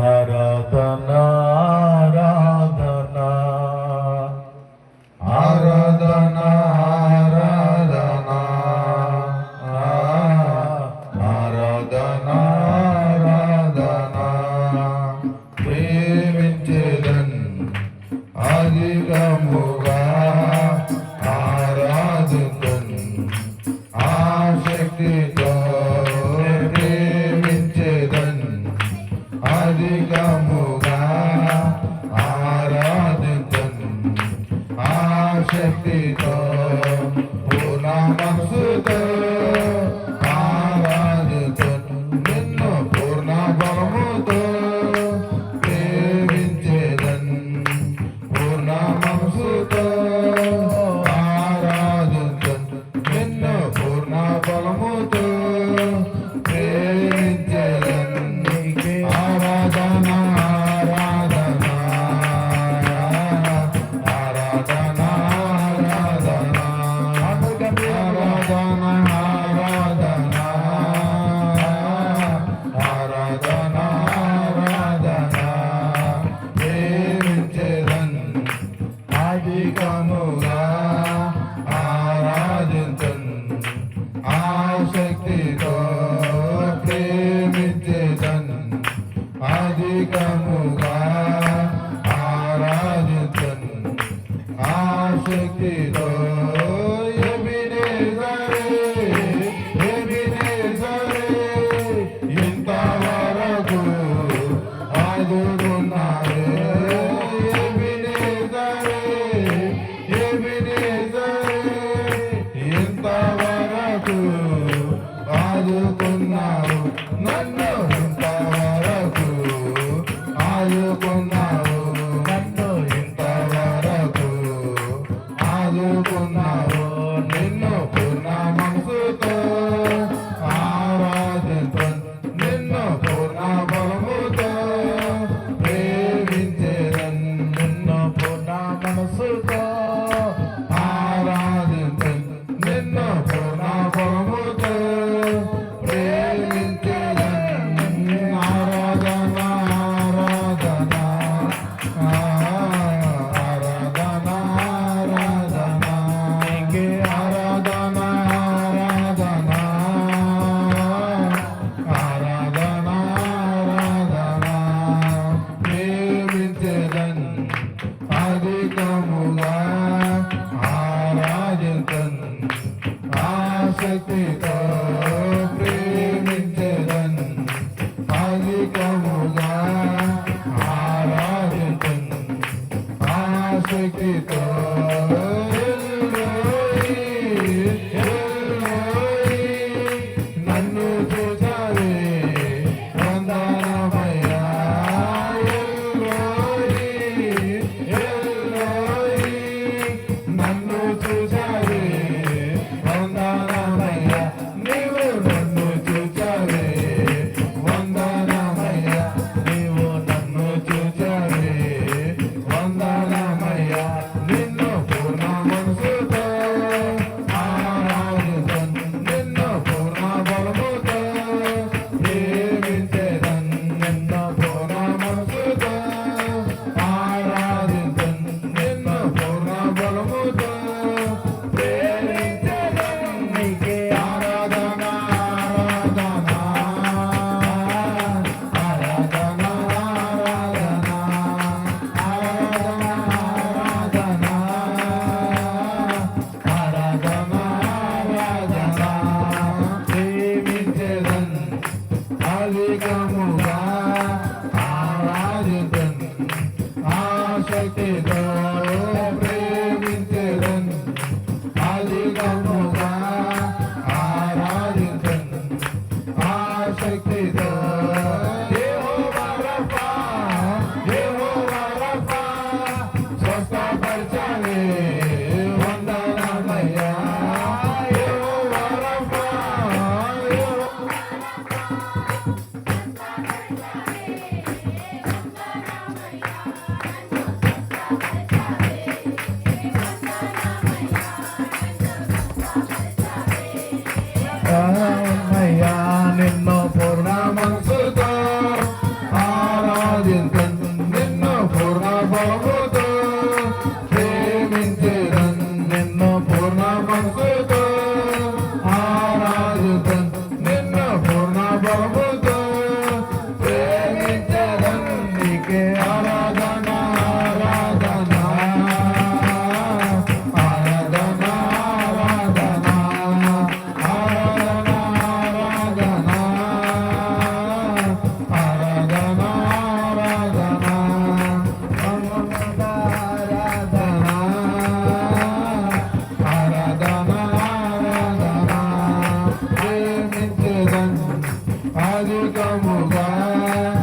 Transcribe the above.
ఆరాధన ఆరాధన ఆరాధన ఆరాధన ఆరాధన ప్రేమించేదన్ అధికముగా ఆరాధుతన్ ఆశక్తితో అధికముగా ఆరాధించను ఆశక్తితో పూర్ణ మనసుతో ఆరాధించను నిన్ను పూర్ణ బలముతో ప్రేమించేదను పూర్ణ మనసుతో ఆరాధించను నిన్ను పూర్ణ బలముతో అధికముగా ఆరాధించను ఆశక్తితో ప్రేమించేదను అధికముగా ఆరాధించను ఆశక్తితో ఇంతవరకు ఆదుకున్నారే ఇంతవరకు ఆదుకున్నావు నన్ను ఇంతవరకు ఆదుకున్నావు నన్ను ఇంతవరకు ఆదుకున్నావు నిన్ను పూర్ణ మనసుతో ఆరాధించను నిన్ను పూర్ణ బలముతో ప్రేమించేదను నిన్ను పూర్ణ మనసుతో ఆరాధించను నిన్ను పూర్ణ బలముతో ప్రేమించేదను ఆరాధన ఆరాధన ఆరాధన ఆరాధన నీకే ఆరాధన ఆరాధన ఆరాధన ఆరాధన ప్రేమించేదను అధికముగా ఆరాధించను ఆసక్తితో ప్రేమించేదను అధికముగా ఆరాధించను ఆసక్తితో నన్ను చూసావే వందనమయ్యా నన్ను చూసావే వందనమయ్యా నీవు నన్ను చూసావే వందనమయ్యా నీవు నన్ను చూసావే వందనమయ్యా నిన్ను పూర్ణ మనసుతో ఆరాధించను నిన్ను పూర్ణ బలముతో ప్రేమించేదను నిన్ను పూర్ణ మనసుతో ఆరాధించను నిన్ను పూర్ణ బలముతో ప్రేమించేదను నీకే ఆరాధన ఆరాధన ఆరాధన ఆరాధన ఆరాధన ఆరాధన ఆరాధన ప్రేమించేదను అధికముగా ఆరాధించను ఆసక్తితో ప్రేమించేదను అధికముగా ఆరాధించను ఆసక్తితో యెహోవా రఫా యెహోవా రఫా స్వస్థపరచావే వందనమయ్యా యెహోవా రఫా నిన్ను పూర్ణ మనసుతో క్షేమముగా